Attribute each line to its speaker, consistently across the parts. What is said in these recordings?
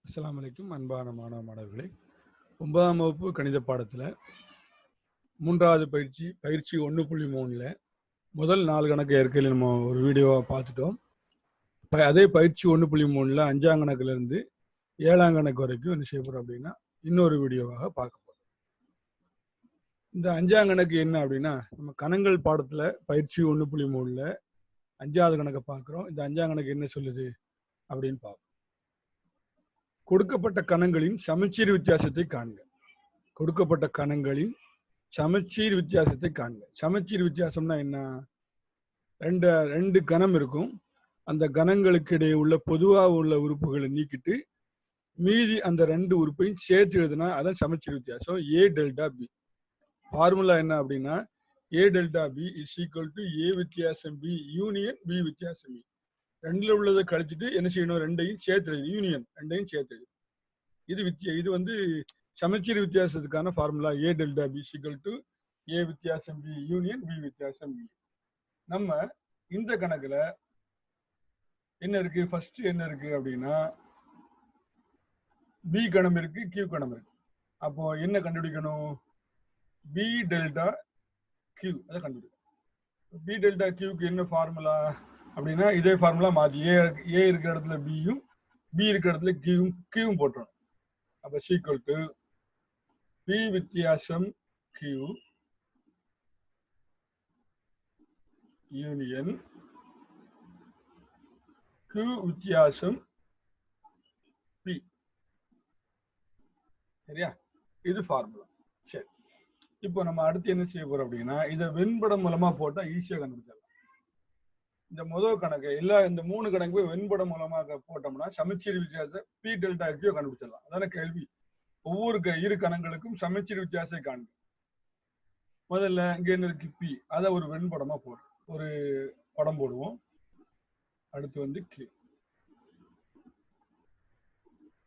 Speaker 1: அஸ்ஸலாமு அலைக்கும். அன்பான மாணவ மாணவர்களே, 9ஆம் வகுப்பு கணித பாடத்தில் 3வது பயிற்சி 1.3ல் முதல் 4 கணக்கு ஏற்கையில் நம்ம ஒரு வீடியோவை பார்த்துட்டோம். அதே பயிற்சி 1.3ல் 5ஆம் கணக்குலேருந்து 7ஆம் கணக்கு வரைக்கும் என்ன செய்ய போகிறோம் அப்படின்னா இன்னொரு வீடியோவாக பார்க்க போகிறோம். இந்த 5ஆம் கணக்கு என்ன அப்படின்னா, நம்ம கணங்கள் பாடத்தில் பயிற்சி 1.3ல் 5வது கணக்கை பார்க்குறோம். இந்த 5ஆம் கணக்கு என்ன சொல்லுது அப்படின்னு பார்ப்போம். கொடுக்கப்பட்ட கணங்களின் சமச்சீர் வித்தியாசத்தை காண்க. கொடுக்கப்பட்ட கணங்களின் சமச்சீர் வித்தியாசத்தை காண்க. சமச்சீர் வித்தியாசம்னா என்ன? ரெண்டு கணம் இருக்கும். அந்த கணங்களுக்கு இடையே உள்ள பொதுவாக உள்ள உறுப்புகளை நீக்கிட்டு மீதி அந்த 2 உறுப்பையும் சேர்த்து எழுதுனா அதான் சமச்சீர் வித்தியாசம். ஏ டெல்டா பி. ஃபார்முலா என்ன அப்படின்னா, A delta B is equal to A வித்தியாசம் பி யூனியன் பி வித்தியாசம் பி. ரெண்டுல உள்ளதை கழிச்சுட்டு என்ன செய்யணும்? ரெண்டையும் சேர்த்து எழுது. யூனியன் ரெண்டையும் சேர்த்து எழுது. இது வந்து சமச்சீர் வித்தியாசத்துக்கான formula. A delta B is equal to A வித்தியாசம் பி யூனியன் பி வித்தியாசம் பி. நம்ம இந்த கணக்குல என்ன இருக்கு? ஃபர்ஸ்ட் என்ன இருக்கு அப்படின்னா, பி கணம் இருக்கு, கியூ கணம் இருக்கு. அப்போ என்ன கண்டுபிடிக்கணும்? பி டெல்டா கியூ அதை கண்டுபிடிக்கணும். பி டெல்டா கியூக்கு என்ன ஃபார்முலா அப்படின்னா, இதே ஃபார்முலா மாற்றி ஏ இருக்கிற இடத்துல பியும் பி இருக்கிற இடத்துல கியூவும் போட்டுறோம். அப்போ சீக்வல் டு பி வித்தியாசம் கியூ யூனியன் Q வித்தியாசம் P. சரியா? இது ஃபார்முலா. சரி, இப்போ நம்ம அடுத்து என்ன செய்ய போறோம் அப்படின்னா, இதை வெண்படம் மூலமா போட்டா ஈஸியாக கண்டுபிடிச்சிடலாம். இந்த முதல் கணக்கு இந்த 3 கணக்கு வெண்படம் மூலமாக போட்டோம்னா சமச்சீர் வித்தியாசம் P டெல்டா Q கண்டுபிடிச்சிடலாம். அதான கேள்வி. ஒவ்வொரு இரு கணங்களுக்கும் சமச்சீர் வித்தியாசத்தை காண்பு. முதல்ல இங்க என்ன இருக்கு? P. அதை ஒரு வெண்படமா போடுறோம். ஒரு படம் போடுவோம். அடுத்து வந்து Q.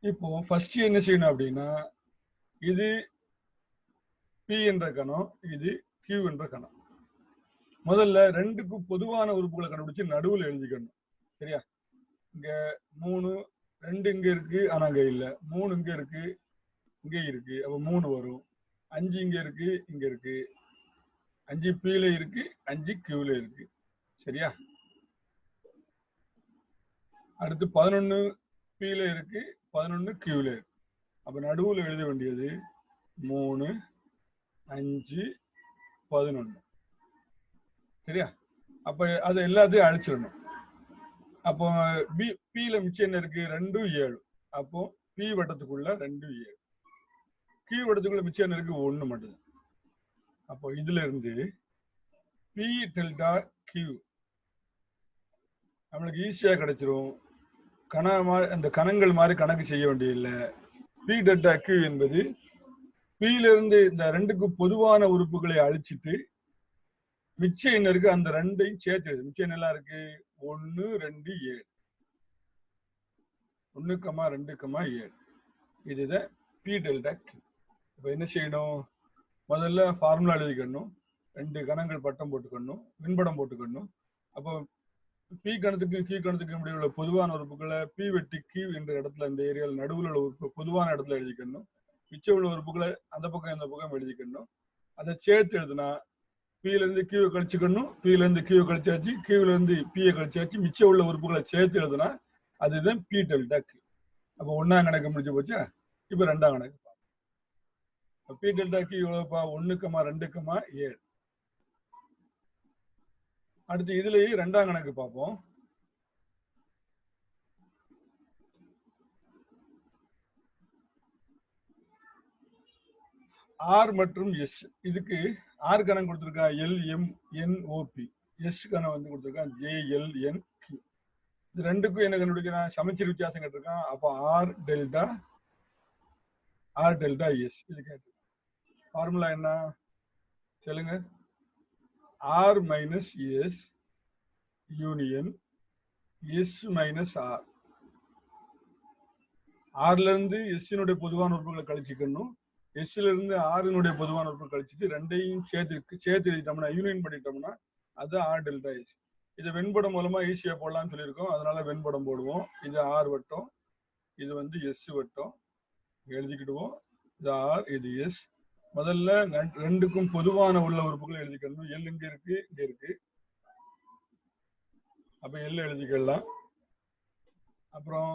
Speaker 1: இப்போ ஃபர்ஸ்ட் என்ன செய்யணும் அப்படின்னா, இது P என்ற கணம், இது Q என்ற கணம். முதல்ல ரெண்டுக்கும் பொதுவான உறுப்புகளை கண்டுபிடிச்சு நடுவில் எழுதிக்கணும். சரியா? இங்க 3 2 இங்க இருக்கு, ஆனா அங்க இல்ல. 3 இங்க இருக்கு, இங்க இருக்கு. அப்ப 3 வரும். 5 இங்க இருக்கு, இங்க இருக்கு. 5 Pல இருக்கு, 5 Qல இருக்கு. சரியா? அடுத்து 11 Pல இருக்கு, 11 Qல இருக்கு. அப்ப நடுவில் எழுத வேண்டியது 3 5 11. சரியா? அப்ப அதை எல்லாத்தையும் அழிச்சிடணும். அப்போ Pல மிச்சம் என்ன இருக்கு? 2 7. அப்போ P வட்டத்துக்குள்ள 2 7. Q வட்டத்துக்குள்ள மிச்சம் என்ன இருக்கு? 1 மட்டும். அப்போ இதுல இருந்து P டெல்டா Q நம்மளுக்கு ஈஸியா கிடைச்சிரும். அந்த கணங்கள் மாதிரி கணக்கு செய்ய வேண்டியதில்லை. P டெல்டா Q என்பது Pல இருந்து இந்த ரெண்டுக்கும் பொதுவான உறுப்புகளை அழிச்சிட்டு மிச்சம் என்ன இருக்கு? அந்த ரெண்டையும் சேர்த்து. மிச்சம் என்னெல்லாம் இருக்கு? 1 2 7. 1, 2, 7. இதுதான் P டெல்டா Q. இப்போ என்ன செய்யணும்? முதல்ல ஃபார்முலா எழுதிக்கணும். 2 கணங்கள் பட்டம் போட்டுக்கணும், மின்படம் போட்டுக்கணும். அப்போ P கணத்துக்கு Q கணத்துக்கு இப்படி உள்ள பொதுவான உறுப்புகளை P வெட்டி Q என்ற இடத்துல இந்த ஏரியாவில் நடுவில் உள்ள உறுப்பு பொதுவான இடத்துல எழுதிக்கணும். மிச்சம் உள்ள உறுப்புகளை அந்த பக்கம் இந்த பக்கம் எழுதிக்கணும். அதை சேர்த்து எழுதுனா Pல இருந்து Q கழிச்சுக்கணும், Pல இருந்து Q கழிச்சாச்சு, Qல இருந்து P கழிச்சாச்சு. மிச்சம் உள்ள உறுப்புகளை சேர்த்து எழுதுனா அதுதான் P டெல்டா Q. அப்போ 1ஆம் கணக்கு முடிஞ்சு போச்சா? இப்போ 2ஆம் கணக்கு. P delta Q எவ்வளவுப்பா? 1, 2, 7. அடுத்து இதுலயே 2ஆம் கணக்கு பார்ப்போம். R மற்றும் S. இதுக்கு R கணக்கு கொடுத்துருக்கா LMNOP. S கணக்கு வந்து கொடுத்துருக்கான் JLNQ. இது ரெண்டுக்கும் என்ன கண்டுபிடிக்கிறான்? சமச்சீர் வித்தியாசம் கேட்டிருக்கான். அப்போ R டெல்டா S இது கேட்டு. ஃபார்முலா என்ன சொல்லுங்க? R minus S union S minus R. Rல இருந்து S பொதுவான உறுப்புகளை கழிச்சுக்கணும். எஸ்ல இருந்து ஆறினுடைய பொதுவான உறுப்பு கழிச்சுட்டு ரெண்டையும் சேர்த்து எழுதிட்டோம்னா யூனியன் பண்ணிட்டோம்னா அது ஆர் டெல்டா எஸ். இதை வெண்படம் மூலமா ஈஸியா போடலாம்னு சொல்லியிருக்கோம். அதனால வெண்படம் போடுவோம். இது ஆர் வட்டம், இது வந்து எஸ் வட்டம் எழுதிக்கிடுவோம். இது ஆர், இது எஸ். முதல்ல ரெண்டுக்கும் பொதுவான உள்ள உறுப்புகளை எழுதிக்கணும். எல் இங்க இருக்கு, இங்க இருக்கு. அப்ப எல் எழுதிக்கலாம். அப்புறம்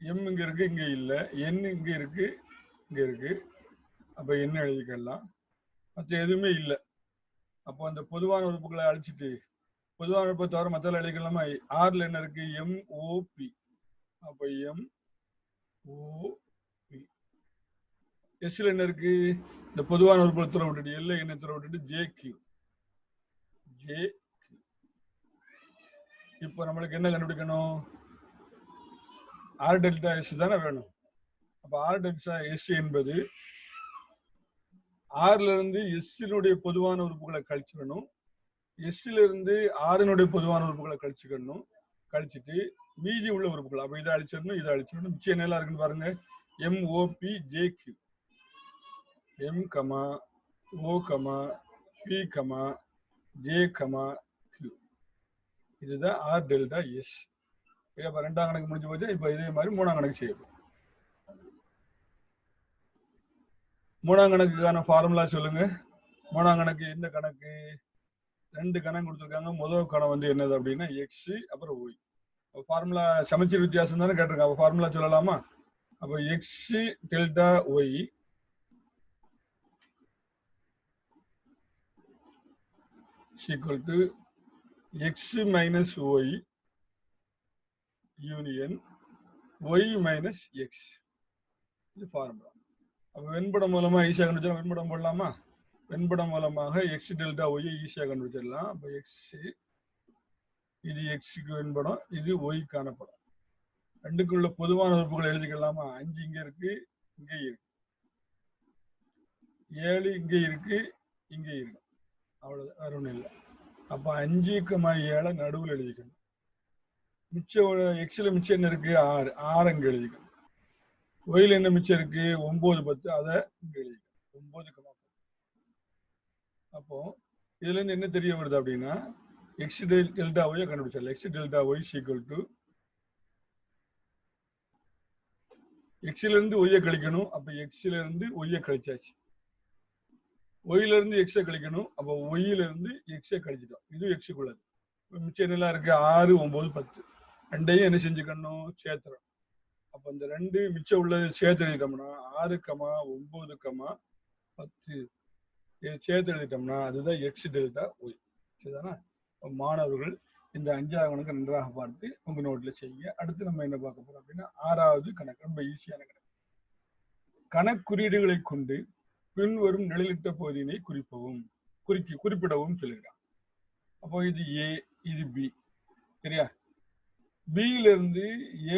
Speaker 1: எம் இங்க இருக்கு, இங்க இல்ல. என் இங்க இருக்கு, இங்க இருக்கு. அப்ப என்ன எழுதிக்கலாம். மற்ற எதுவுமே இல்லை. அப்போ அந்த பொதுவான உறுப்புகளை அழிச்சிட்டு பொதுவான உறுப்பை தவிர மற்ற எழுதிக்கலாமா? ஆர்ல என்ன இருக்கு? MOP. அப்ப MOP. எஸ்ல என்ன இருக்கு? இந்த பொதுவான உறுப்புகளை துறை விட்டுட்டு எல்ல என்ன துறை விட்டுட்டு JQ. இப்போ நம்மளுக்கு என்ன கண்டுபிடிக்கணும்? ஆர் டெல்டா எஸ் தானே வேணும். அப்ப ஆர் டெல்டா எஸ் என்பது ஆர்ல இருந்து எஸ்னுடைய பொதுவான உறுப்புகளை கழிச்சுக்கணும். எஸ்ல இருந்து ஆறினுடைய பொதுவான உறுப்புகளை கழிச்சுக்கணும். கழிச்சுட்டு மீதி உள்ள உறுப்புகள் அப்ப இதை அழிச்சிடணும், இதை அழிச்சிடணும். மிச்சம் என்ன இருக்குன்னு பாருங்க. MOP JQ. M, O, P, J, Q. இதுதான் ஆர் டெல்டா எஸ். இப்ப ரெண்டாம் கணக்கு முடிஞ்சு போச்சு. இப்ப இதே மாதிரி மூணாம் கணக்கு செய்யணும். மூணாம் கணக்குக்கான ஃபார்முலா சொல்லுங்க. மூணாம் கணக்கு என்ன கணக்கு? ரெண்டு கணக்கு கொடுத்துருக்காங்க. முதல் கணம் வந்து என்னது அப்படின்னா எக்ஸ், அப்புறம் ஒய். ஃபார்முலா சமச்சீர் வித்தியாசம் தானே கேட்டிருக்காங்க. அப்போ ஃபார்முலா சொல்லலாமா? அப்போ x delta y equal to x minus y union y minus x. இது ஃபார்முலா. அப்போ வெண்படம் மூலமா ஈஸியாக கண்டுபிடிச்சா வெண்படம் போடலாமா? வெண்படம் மூலமாக எக்ஸ் டெல்டா ஒய் ஈஸியாக கண்டுபிடிச்சிடலாம். அப்போ எக்ஸ், இது எக்ஸுக்கு வெண்படம், இது ஒய்க்கான படம். ரெண்டுக்குள்ள பொதுவான உறுப்புகளை எழுதிக்கலாமா? 5 இங்க இருக்கு, இங்க இருக்கு. 7 இங்க இருக்கு, இங்க இருக்கு. அவ்வளவுதான், வேற ஒண்ணும் இல்லை. அப்ப 5,7 நடுவில் எழுதிக்கணும். மிச்சம் எக்ஸ்ல மிச்சம் என்ன இருக்கு? 6. 6 இங்க எழுதிக்கணும். ஒயில என்ன மிச்சம் இருக்கு? 9, 10. அதை இங்க எழுதிக்கணும். 9, அப்போ இதுல இருந்து என்ன தெரிய வருது அப்படின்னா எக்ஸ் டெல்டா ஒய் கண்டுபிடிச்சால X delta Y equal to எக்ஸ்ல இருந்து ஒய்யை கழிக்கணும். அப்ப எக்ஸ்ல இருந்து ஒய்யை கழிச்சாச்சு. ஒய்ல இருந்து எக்ஸை கழிக்கணும். அப்போ ஒய்ல இருந்து எக்ஸை கழிச்சிட்டோம். இது எக்ஸுக்குள்ளது. மிச்சம் என்னெல்லாம் இருக்கு? 6, 9, 10. ரெண்டையும் என்ன செஞ்சுக்கணும்? சேர்த்துறோம். அப்போ இந்த ரெண்டு மிச்சம் உள்ளது சேர்த்து எழுதிட்டோம்னா 6, 9, 10 சேர்த்து எழுதிட்டோம்னா அதுதான் எக்ஸ் டெல்டா ஒய். சரிதானா? மாணவர்கள் இந்த 5ஆம் கணக்கு நன்றாக பார்த்து உங்க நோட்ல செய்யுங்க. அடுத்து நம்ம என்ன பார்க்க போறோம் அப்படின்னா 6வது கணக்கு. ரொம்ப ஈஸியான கணக்கு. கணக்குறியீடுகளை கொண்டு பின்வரும் நிழலிட்ட பகுதியினை குறிப்பிடவும் சொல்லிருக்காங்க. அப்போ இது ஏ, இது பி. சரியா? பியில இருந்து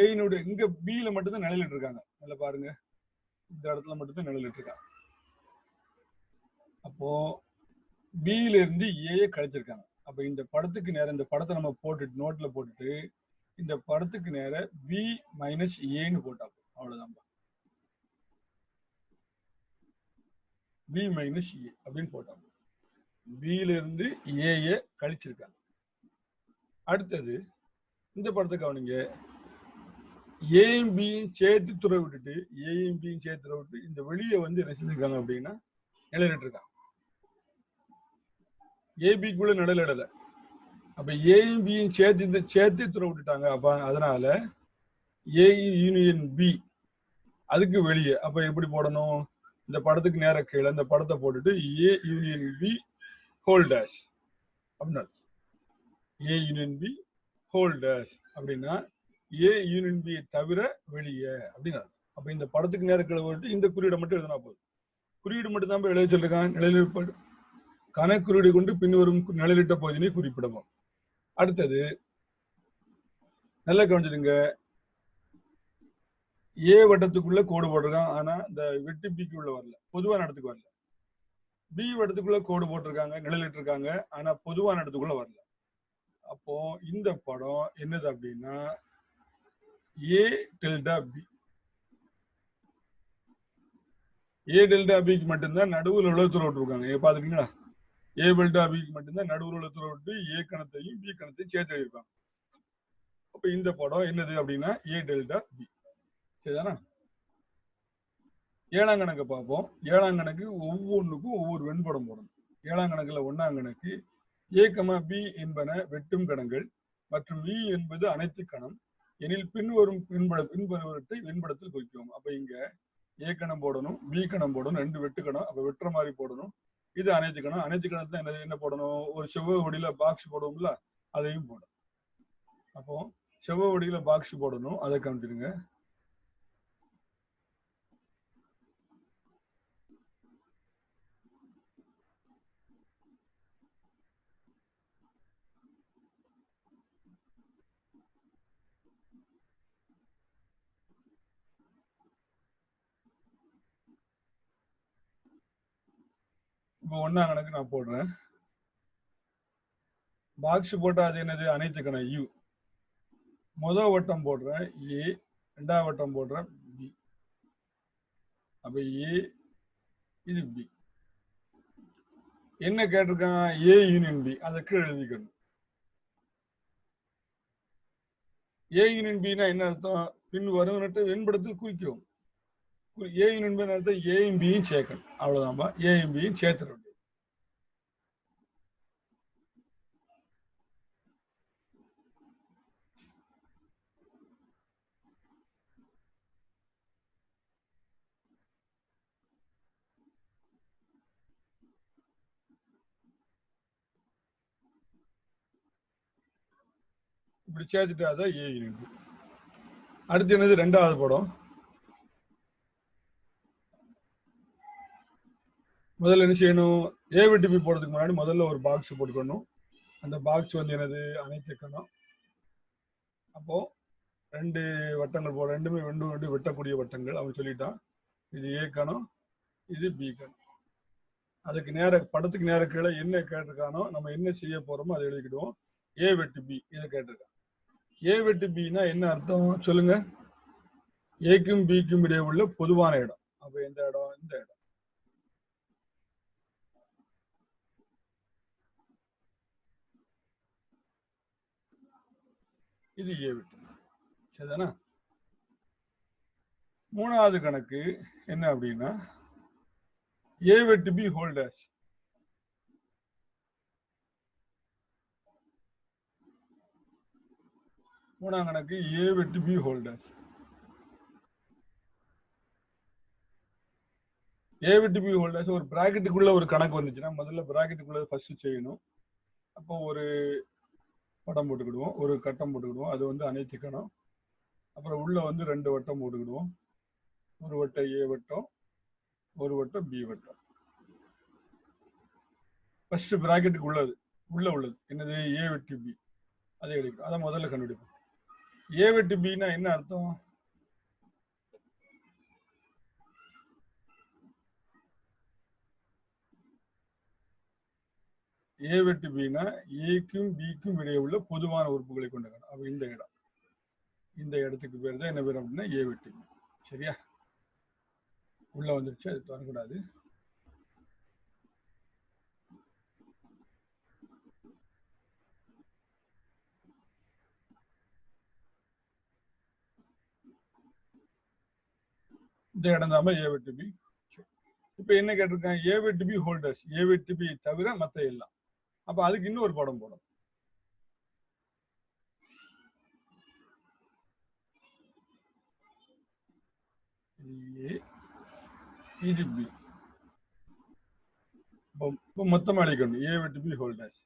Speaker 1: ஏனுடைய இங்க பியில மட்டும்தான் நிழலிட்டு இருக்காங்க. நல்லா பாருங்க, இந்த இடத்துல மட்டும்தான் நிழலிட்டு இருக்காங்க. அப்போ பியில இருந்து ஏ கழிச்சிருக்காங்க. அப்ப இந்த படத்துக்கு நேரம் இந்த படத்தை நம்ம போட்டுட்டு நோட்ல போட்டுட்டு இந்த படத்துக்கு நேர பி மைனஸ் ஏன்னு போட்டா அவ்வளவுதான். பி மைனஸ் ஏ அப்படின்னு போட்டாங்க. பியில இருந்து ஏ கழிச்சிருக்காங்க. அடுத்தது இந்த படத்தை கவனிங்க. ஏயும் பியும் சேர்த்து துறை விட்டுட்டு ஏயும் பியும் சேர்த்து துறை விட்டு இந்த வெளியே வந்து என்ன செஞ்சிருக்காங்க அப்படின்னா நிழலிட்டு இருக்காங்க. ஏபிக்குள்ள நிழலிடல. அப்ப ஏயும் பியும் சேர்த்து துறை விட்டுட்டாங்க. அப்ப அதனால ஏ யூனியன் பி அதுக்கு வெளியே. அப்ப எப்படி போடணும்? இந்த படத்துக்கு நேர கீழே இந்த படத்தை போட்டுட்டு A union B whole dash அப்படின்னா A union B whole dash அப்படின்னா ஏ யூனியன் பி தவிர வெளியே அப்படின்னா. அப்ப இந்த படத்துக்கு நேர கீழே போட்டு இந்த குறியீடை மட்டும் எழுதினா போதும். குறியீடு மட்டும் தான் எழுத சொல்லிருக்காங்க. நிழலில் கணக்குறியீடு கொண்டு பின்வரும் நிழலிட்ட பகுதியை குறிப்பிடவும். அடுத்தது நல்லா கவனிச்சிடுங்க. ஏ வட்டத்துக்குள்ள கோடு போட்டிருக்காங்க. ஆனா இந்த வெட்டு பிக்கு உள்ள வரல, பொதுவான இடத்துக்கு வரல. பி வட்டத்துக்குள்ள கோடு போட்டிருக்காங்க, நிழலிட்டு இருக்காங்க. ஆனா பொதுவான இடத்துக்குள்ள வரல. அப்போ இந்த படம் என்னது அப்படின்னா A delta B. A delta பிக்கு மட்டும்தான் நடுவில் உள்ள துறை விட்டுருக்காங்க. பாத்துக்கீங்களா? ஏ டெல்டா பிக்கு மட்டும்தான் நடுவில் உள்ள துறை விட்டு ஏ கணத்தையும் பி கணத்தையும் சேர்த்து எழுதியிருக்காங்க. அப்ப இந்த படம் என்னது அப்படின்னா ஏ டெல்டா பி. சரிதானா? ஏழாம் கணக்கு பார்ப்போம். ஏழாம் கணக்கு ஒவ்வொன்றுக்கும் ஒவ்வொரு வெண்படம் போடணும். ஏழாம் கணக்குல ஒன்னாம் கணக்கு ஏ, பி என்பன வெட்டும் கணங்கள் மற்றும் இ என்பது அனைத்து கணம் எனில் பின்வரும் பின்வருவற்றை வெண்படத்தில் குறிக்கவும். அப்ப இங்க ஏ கணம் போடணும், பி கணம் போடணும், 2 வெட்டு கணம், அப்ப வெட்டுற மாதிரி போடணும். இது அனைத்து கணம். அனைத்து கணத்துல என்ன போடணும்? ஒரு செவ்வக வடியில பாக்ஸ் போடுவோம்ல, அதையும் போடணும். அப்போ செவ்வக வடியில பாக்ஸ் போடணும், அதை காமிச்சிருங்க. இப்போ ஒன்னாம் கணக்கு நான் போடுறேன். பாக்ஸ் போட்டா அது என்னது? அனைத்து கணம் யூ. முதல் வட்டம் போடுறேன் ஏ, ரெண்டாவது வட்டம் போடுறேன் பி. அப்ப ஏ, இது பி. என்ன கேட்டிருக்காங்க? A union B. அதை கீழே எழுதிக்கணும். ஏ யூனியன் பின்னா என்ன அர்த்தம்? பின் வருவனற்ற வெண்படத்தில் குறிக்கும். ஏ யூனியன் பி அர்த்தம் ஏயும் பியும் சேர்க்கணும். அவ்வளவுதான்பா. ஏயும் பியும் சேர்த்துட வேண்டியது. இப்படி சேர்த்துட்டு அதான் ஏ யூனியன் பி. அடுத்து என்னது? ரெண்டாவது படம். முதல்ல என்ன செய்யணும்? ஏ விட்டு பி போடுறதுக்கு முன்னாடி முதல்ல ஒரு பாக்ஸ் போட்டுக்கணும். அந்த பாக்ஸ் வந்து என்னது? அனைத்து கணம். அப்போ 2 வட்டங்கள் போட, ரெண்டுமே ரெண்டு வெட்டக்கூடிய வட்டங்கள். அவன் சொல்லிட்டான். இது ஏ கணம், இது பி கணம். அதுக்கு நேர படத்துக்கு நேர கீழே என்ன கேட்டிருக்கானோ நம்ம என்ன செய்ய போறோமோ அதை எழுதிக்கிடுவோம். ஏ வெட்டு பி இதை கேட்டிருக்கான். ஏ வெட்டு பின்னா என்ன அர்த்தம் சொல்லுங்க? ஏக்கும் பிக்கும் இடையே உள்ள பொதுவான இடம். அப்ப எந்த இடம்? இந்த இடம். இது ஏ வெட்டு. சரிதானா? மூணாவது கணக்கு என்ன அப்படின்னா ஏ வெட்டு பி ஹோல் டேஷ். மூணாம் கணக்கு ஏ வெட்டு பி ஹோல் டேஷ். ஏ வெட்டு பி ஹோல் டேஷ் ஒரு பிராக்கெட்டுக்குள்ள ஒரு கணக்கு வந்துச்சுன்னா முதல்ல பிராக்கெட்டுக்குள்ள ஃபர்ஸ்ட் செய்யணும். அப்போ ஒரு படம் போட்டுக்கிடுவோம், ஒரு கட்டம் போட்டுக்கிடுவோம். அது வந்து அனைத்து கணம். அப்புறம் உள்ள வந்து 2 வட்டம் போட்டுக்கிடுவோம். ஒரு வட்டம் ஏ வட்டம், ஒரு வட்டம் பி வட்டம். ஃபர்ஸ்ட் பிராக்கெட்டுக்கு உள்ளது என்னது? ஏ வெட்டு பி. அதை எடுக்கணும். அதை முதல்ல கண்டுபிடிப்போம். ஏ வெட்டு பின்னா என்ன அர்த்தம்? ஏ வெட்டு பின்னா ஏக்கும் பிக்கும் இடையே உள்ள பொதுவான உறுப்புகளை கொண்ட இடம். அப்ப இந்த இடம், இந்த இடத்துக்கு பேர் தான் என்ன பேர் அப்படின்னா ஏ வெட்டு பி. சரியா? உள்ள வந்துருச்சு, அது வரக்கூடாது. இந்த இடம் தான் ஏ வெட்டு பி. இப்ப என்ன கேட்டிருக்காங்க? ஏ வெட்டு பி ஹோல்டர்ஸ். ஏ வெட்டு பி தவிர மத்த எல்லாம். அப்ப அதுக்கு இன்னொரு படம் போடும். ஏ, இது பி. மொத்தமா அழிக்கணும். ஏ வெட்டு பி ஹோல்டர்ஸ்.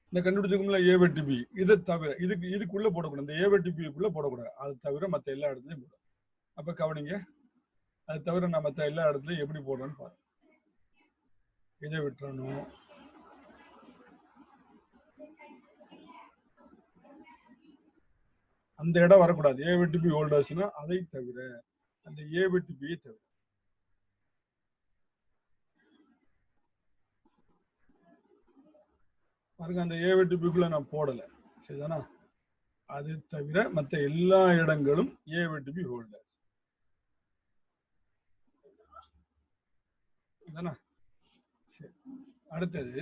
Speaker 1: இந்த கண்டுபிடிச்சுக்கோங்களா? ஏ வெட்டு பி இதை தவிர இதுக்குள்ள போடக்கூடாது. இந்த ஏ வெட்டு பிக்குள்ள போடக்கூடாது. அது தவிர மற்ற எல்லா இடத்துலையும் போடும். அப்ப கவனிங்க, அது தவிர நான் மற்ற எல்லா இடத்துலையும் எப்படி போடுறேன்னு பாருங்க. இதை விட்டுறணும். அந்த இடம் வரக்கூடாது. ஏ வெட்டு பி ஹோல்டர்ஸ்னா அதை தவிர, அந்த ஏ வெட்டு பியை தவிர. பாருங்க, அந்த ஏ வெட்டு பிக்குள்ள நான் போடல. சரிதானா? அது தவிர மற்ற எல்லா இடங்களும் ஏ வெட்டு பி ஹோல்டர். சரி, அடுத்தது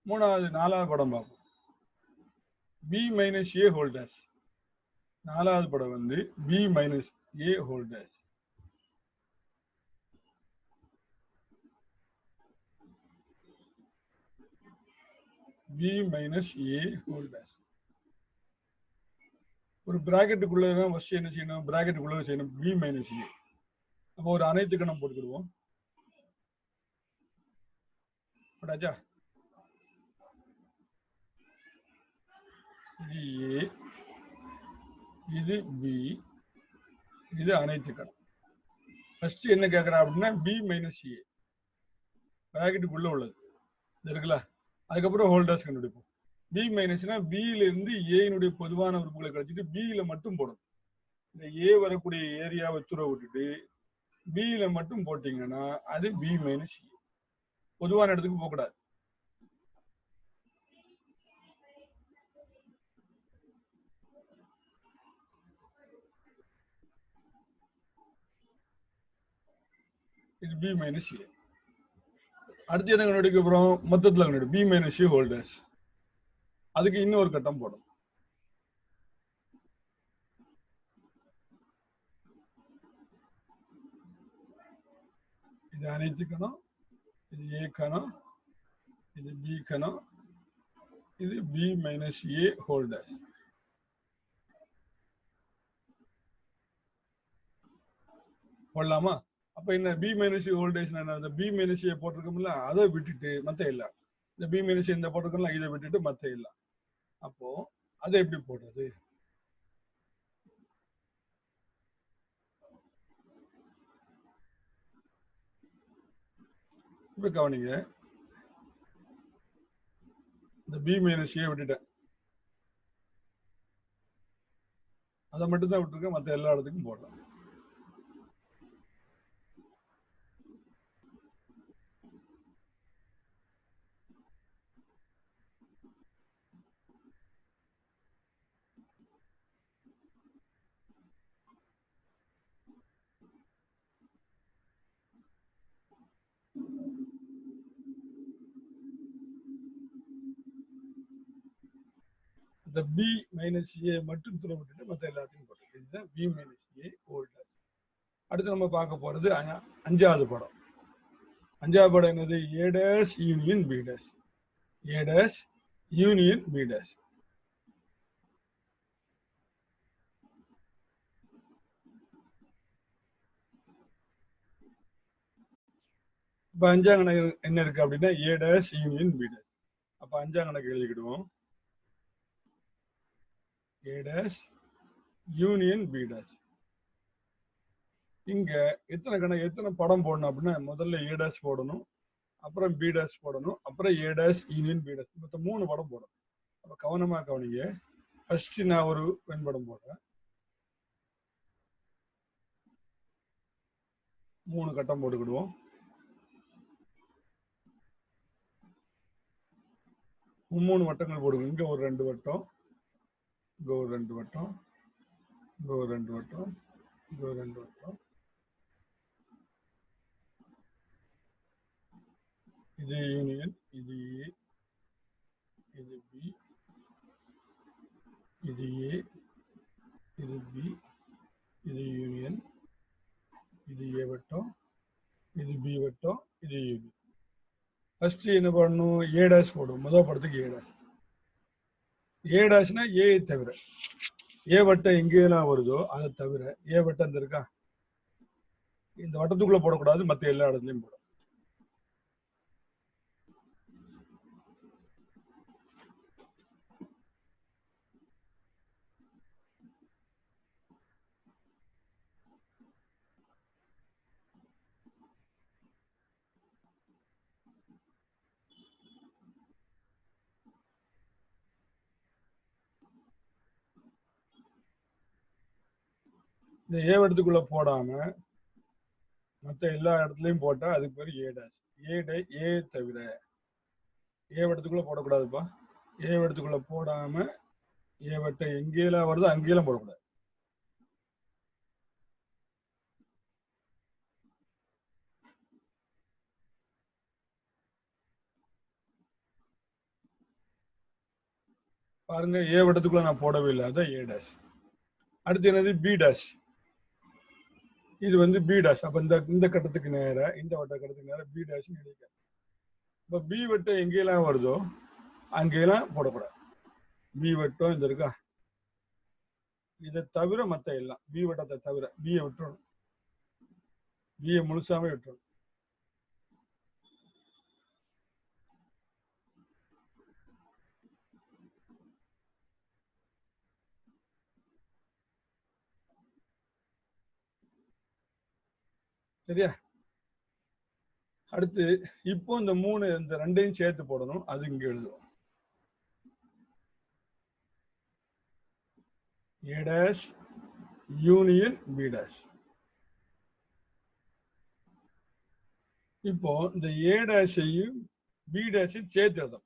Speaker 1: 4வது படம் பார்ப்போம். பி மைனஸ் ஏ ஹோல் டேஷ். நாலாவது படம் வந்து பி மைனஸ் ஏ ஹோல் டேஷ். பி மைனஸ் ஏ ஹோல் டேஷ். ஒரு பிராக்கெட்டுக்குள்ளதான் ஃபர்ஸ்ட் என்ன செய்யணும், பிராக்கெட்டுக்குள்ள செய்யணும் பி மைனஸ் ஏ. அப்போ ஒரு அனைத்து கணம் போட்டுக்கிடுவோம். போட்டாச்சா? இது ஏ, இது பி, இது அனைத்து கணம். ஃபர்ஸ்ட் என்ன கேட்கறா அப்படின்னா பி மைனஸ் ஏ பிராக்கெட்டுக்குள்ள உள்ளது இருக்குல்ல. அதுக்கப்புறம் ஹோல்டர்ஸ் கண்டுபிடிப்போம். பி மைனஸ்னா பியில இருந்து ஏனுடைய பொதுவான உறுப்புகளை கழிச்சிட்டு பியில மட்டும் போடணும். இந்த ஏ வரக்கூடிய ஏரியாவை தூர விட்டுட்டு பியில மட்டும் போட்டீங்கன்னா அது பி மைனஸ் ஏ. பொதுவான இடத்துக்கு போகக்கூடாது. இது பி மைனஸ் ஏ. அடுத்து என்ன கண்டுபிடிக்க போறோம், மொத்தத்தில் கண்டுபிடி பி மைனஸ் ஏ ஹோல்டர்ஸ். அதுக்கு இன்னொரு கட்டம் போடும். இது அனைத்து கணம், இது ஏ கணம், இது பி கணம், இது பி மைனஸ் ஏ ஹோல்டர்ஸ். போடலாமா? அப்ப என்ன பி மைனஸ் ஏ ஹோல்டேஜ் என்ன, பி மைனஸ் ஏ போட்டிருக்கோம்ல அதை விட்டுட்டு மத்த இல்ல. இந்த பி மைனஸ் இந்த போட்டிருக்கோம்ல இதை விட்டுட்டு மத்த இல்ல. அப்போ அதை எப்படி போடுறது? இப்ப கவனிங்க, இந்த பி மைனஸ் ஏ விட்டுட்டேன், அதை மட்டும் தான் விட்டுருக்கேன், மற்ற எல்லா இடத்துக்கும் போடலாம். இந்த பி மைனஸ் ஏ மட்டும் தூர விட்டுட்டு மற்ற எல்லாத்தையும் போட்டோம். இதுதான் பி மைனஸ் ஏ ஹோல்டர். அடுத்து நம்ம பார்க்க போறது அஞ்சாவது படம். அஞ்சாவது படம் என்னது, A dash union B dash. A dash union B dash. இப்ப அஞ்சாம் கணக்கு என்ன இருக்கு அப்படின்னா A dash union B dash. அப்ப அஞ்சாம் கணக்கு எழுதிக்கிடுவோம், A dash union B dash. இங்க எத்தனை படம் போடணும் அப்படின்னா முதல்ல ஏ டேஷ் போடணும், அப்புறம் பி டேஷ் போடணும், அப்புறம் A dash union B dash. மொத்தம் 3 படம் போடணும். அப்ப கவனமா கவனிங்க. ஃபர்ஸ்ட் நான் ஒரு வெண்படம் போடுறேன், 3 கட்டம் போட்டுக்கிடுவோம். 3 வட்டங்கள் போடுவோம். இங்க ஒரு 2 வட்டம், இங்க ஒரு 2 வட்டம், இங்க ஒரு 2 வட்டம், இங்க ஒரு 2 வட்டம். இது யூனியன், இது ஏ, இது பி, இது ஏ, இது பி, இது யூனியன், இது ஏ வட்டம், இது பி வட்டம், இது யூனியன். ஃபர்ஸ்ட் என்ன பண்ணணும், ஏ டேஷ் போடும். முதல் படத்துக்கு ஏ டேஷ். ஏ டேஷ்னா ஏ தவிர, ஏ வட்டம் எங்கெல்லாம் வருதோ அதை தவிர ஏ வட்டம் இருக்கா, இந்த வட்டத்துக்குள்ள போடக்கூடாது, மற்ற எல்லா இடத்துலையும் போடும். இந்த ஏ வட்டத்துக்குள்ள போடாம மற்ற எல்லா இடத்துலையும் போட்டா அதுக்கு பேர் ஏ டேஷ். ஏ தவிர ஏ வட்டத்துக்குள்ள போடக்கூடாதுப்பா. ஏ வட்டத்துக்குள்ள போடாம ஏ வட்டம் எங்கேயெல்லாம் வருதோ அங்கேயெல்லாம் போடக்கூடாது. பாருங்க ஏ வட்டத்துக்குள்ள நான் போடவே இல்லை, அதான் ஏ டேஷ். அடுத்து என்னது பி டேஷ், இது வந்து பி டேஷ். அப்ப இந்த கட்டத்துக்கு நேர இந்த வட்ட கட்டத்துக்கு நேர பி டேஷ் எழுதிக்க. இப்ப பி வட்டம் எங்கெல்லாம் வருதோ அங்கெல்லாம் போடக்கூடாது. பி வட்டம் இந்த இருக்கா, இதை தவிர மற்ற எல்லாம் பி வட்டத்தை தவிர பியை விட்டுறணும், பியை முழுசாவே விட்டுறணும். சரியா? அடுத்து இப்போ இந்த ரெண்டையும் சேர்த்து போடணும், அது இங்க எழுதுவோம். A dash union B dash. இப்போ இந்த ஏ டேஷையும் பி டேஷையும் சேர்த்து எழுதும்.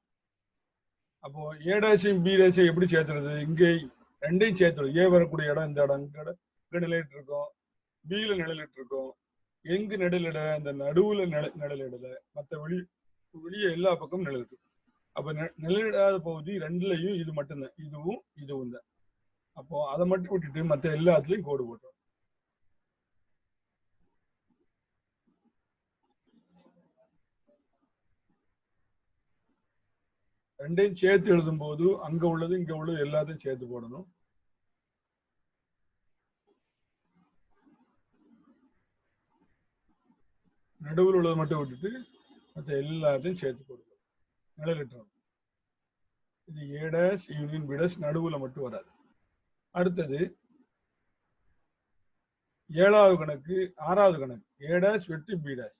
Speaker 1: அப்போ ஏ டேஷையும் பி டேஷையும் எப்படி சேர்த்துறது? இங்கே ரெண்டையும் சேர்த்துடும். ஏ வரக்கூடிய இடம் இந்த இடம், இங்க நிலையிட்டு இருக்கோம், பியில நிலையிட்டு இருக்கோம். எங்கு நிழலிட? இந்த நடுவுல நிழலிடல, மற்ற வெளியே எல்லா பக்கமும் நிழலிட்டு. அப்ப நிழலிடாத பகுதி ரெண்டுலையும் இது மட்டும்தான், இதுவும் இதுவும் தான். அப்போ அதை மட்டும் விட்டுட்டு மற்ற எல்லாத்துலயும் கோடு போட்டோம். ரெண்டையும் சேர்த்து எழுதும் போது அங்க உள்ளது இங்க உள்ளது எல்லாத்தையும் சேர்த்து போடணும். நடுவில் உள்ளதை மட்டும் விட்டுட்டு மற்ற எல்லாத்தையும் சேர்த்து போடணும், நிழலிட்டோம். இது A dash union B dash, நடுவுல மட்டும் வராது. அடுத்தது 7வது கணக்கு, 6வது கணக்கு, ஏ டேஷ் வெட்டு பி டேஷ்.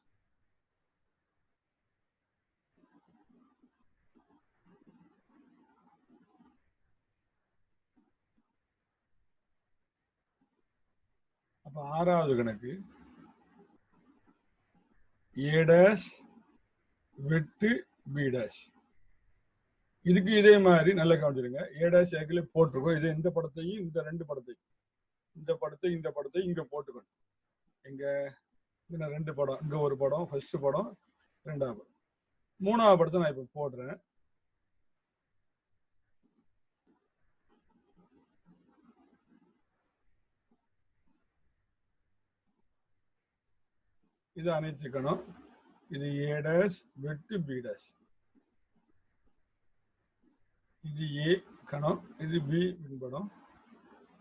Speaker 1: அப்ப 6வது கணக்கு ஏ டேஷ் வெட்டு பி டேஷ். இதுக்கு இதே மாதிரி நல்லா கவனிச்சிருங்க. ஏ டேஷ் ஏற்கனவே போட்டிருக்கோம். இது இந்த படத்தையும் இந்த ரெண்டு படத்தையும், இந்த படத்தை இங்க போட்டுக்கணும். இங்க ரெண்டு படம், இங்க ஒரு படம், ஃபர்ஸ்ட் படம், 2வது படம், 3வது படத்தை நான் இப்ப போடுறேன். இது அணைச்சிக்கணும். இது ஏ டேஷ் வெட்டு பி டேஷ். இது ஏ கணம், இது பி வெண்படம்.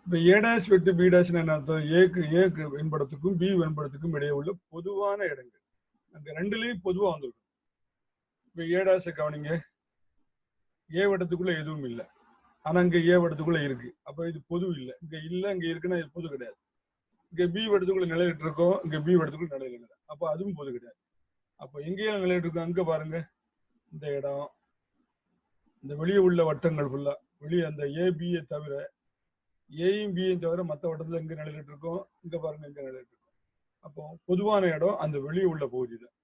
Speaker 1: இப்ப ஏ டேஷ் வெட்டு பி டேஷ் என்ன அர்த்தம்? ஏக்கு வெண்படத்துக்கும் பி வெண்படத்துக்கும் இடையே உள்ள பொதுவான இடங்கள். அங்க ரெண்டுலயும் பொதுவா வந்துருக்கும். இப்ப ஏ டேஷ கவனிங்க, ஏ வட்டத்துக்குள்ள எதுவும் இல்லை, ஆனா இங்க ஏ வட்டத்துக்குள்ள இருக்கு. அப்ப இது பொது இல்லை, இங்க இல்ல இங்க இருக்குன்னா இது பொது கிடையாது. இங்க பி வட்டத்துக்குள்ள நிலையிட்டு இருக்கோம், இங்க பி வட்டத்துக்குள்ள நிலையில இல்லை, அப்ப அதுவும் பொது கிடையாது. அப்ப எங்கேயும் நிலையிட்டு இருக்கோம், அங்க பாருங்க இந்த இடம், இந்த வெளியே உள்ள வட்டங்கள் ஃபுல்லா வெளியே அந்த ஏபியை தவிர, ஏயும் பியும் தவிர மற்ற வட்டத்துல எங்க நிலையிட்டு இருக்கோம், இங்க பாருங்க எங்க நிலையிட்டு இருக்கோம். அப்போ பொதுவான இடம் அந்த வெளியே உள்ள பகுதி தான்.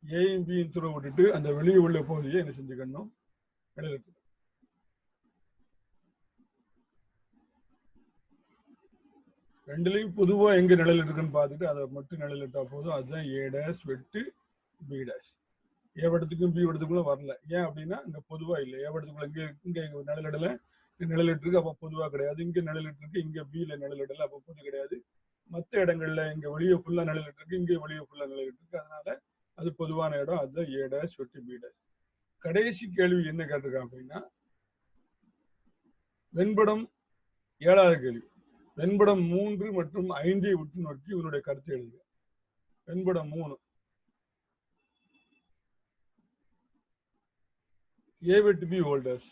Speaker 1: ஏயும் பியும் துறை விட்டுட்டு அந்த வெளியே உள்ள பகுதியை என்ன செஞ்சுக்கணும், நிலையிட்டு. ரெண்டுலையும் பொதுவா எங்க நிழல் இருக்குன்னு பார்த்துட்டு அதை மட்டும் நிழலிட்டா போதும். அதுதான் ஏ டேஷ் வெட்டு பி டேஷ். ஏ வட்டத்துக்கும் பி வட்டத்துக்குள்ள வரல. ஏன் அப்படின்னா இங்க பொதுவா இல்லை. ஏ வட்டத்துக்குள்ள இங்க நிழலிடல, நிழலிட்டு இருக்கு, அப்ப பொதுவா கிடையாது. இங்க நிழலிட்டு இருக்கு, இங்க பில நிழலிடல, அப்ப பொது கிடையாது. மற்ற இடங்கள்ல இங்க வெளியே ஃபுல்லா நிழலிட்டு இருக்கு, இங்க வெளியே ஃபுல்லா நிழலிட்டு இருக்கு, அதனால அது பொதுவான இடம். அதுதான் ஏ டேஷ் வெட்டு பி டேஷ். கடைசி கேள்வி என்ன கேட்டிருக்காங்க அப்படின்னா, வெண்படம் 7வது கேள்வி, வெண்படம் 3 மற்றும் 5 உற்று நோக்கி உன்னுடைய கருத்தை எழுதுக. வெண்படம் 3, ஏ வெட்டு பி ஹோல்டர்ஸ்.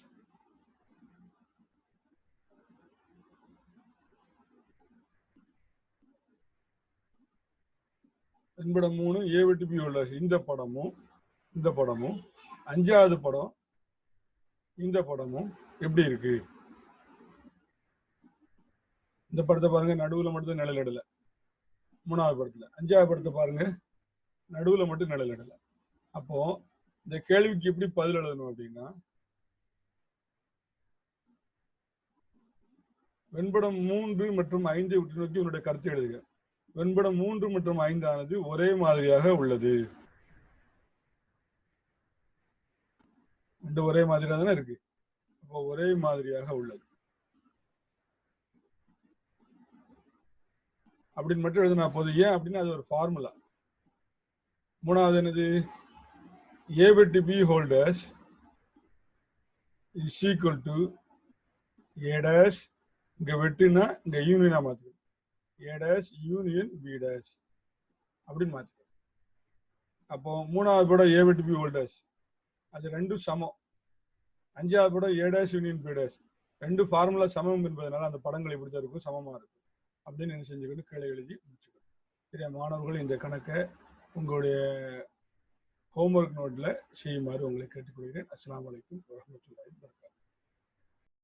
Speaker 1: வெண்படம் 3 ஏ வெட்டு பி ஹோல்டர்ஸ். இந்த படமும் 5வது படம் இந்த படமும் எப்படி இருக்கு? இந்த படத்தை பாருங்க, நடுவுல மட்டும் நிழலிடல. 3வது படத்துல, 5வது படத்தை பாருங்க, நடுவுல மட்டும் நிழலிடல. அப்போ இந்த கேள்விக்கு எப்படி பதில் எழுதணும் அப்படின்னா, வெண்படம் 3 மற்றும் 5 உற்று நோக்கி உன்னுடைய கருத்தை எழுதுக. வெண்படம் 3 மற்றும் 5 ஆனது ஒரே மாதிரியாக உள்ளது. ரெண்டு ஒரே மாதிரியா தானே இருக்கு. அப்போ ஒரே மாதிரியாக உள்ளது அப்படின்னு மட்டும் எழுதுனா போதும். ஏன் அப்படின்னா அது ஒரு ஃபார்முலா. மூணாவது என்னது, A வெட்டு B whole dash is equal to A dash, இங்க வெட்டுனா இங்க யூனியனா மாத்திக்கணும், A dash union B dash அப்படின்னு மாத்திக்கணும். அப்போ மூணாவது படம் A வெட்டு B ஹோல் டேஷ் அது ரெண்டும் சமம். அஞ்சாவது படம் A dash union B dash ரெண்டு ஃபார்முலா சமம் என்பதனால அந்த படங்கள் இப்படி தான் இருக்கும், சமமா இருக்கும் அப்படின்னு என்ன செஞ்சுக்கணும், கீழே எழுதி முடிச்சுக்கணும். சரியா மாணவர்கள், இந்த கணக்கை உங்களுடைய ஹோம்ஒர்க் நோட்ல செய்யுமாறு உங்களை கேட்டுக்கொள்கிறேன். அஸ்ஸலாமு அலைக்கும் வரஹ்மத்துல்லாஹி வபரகாத்துஹு.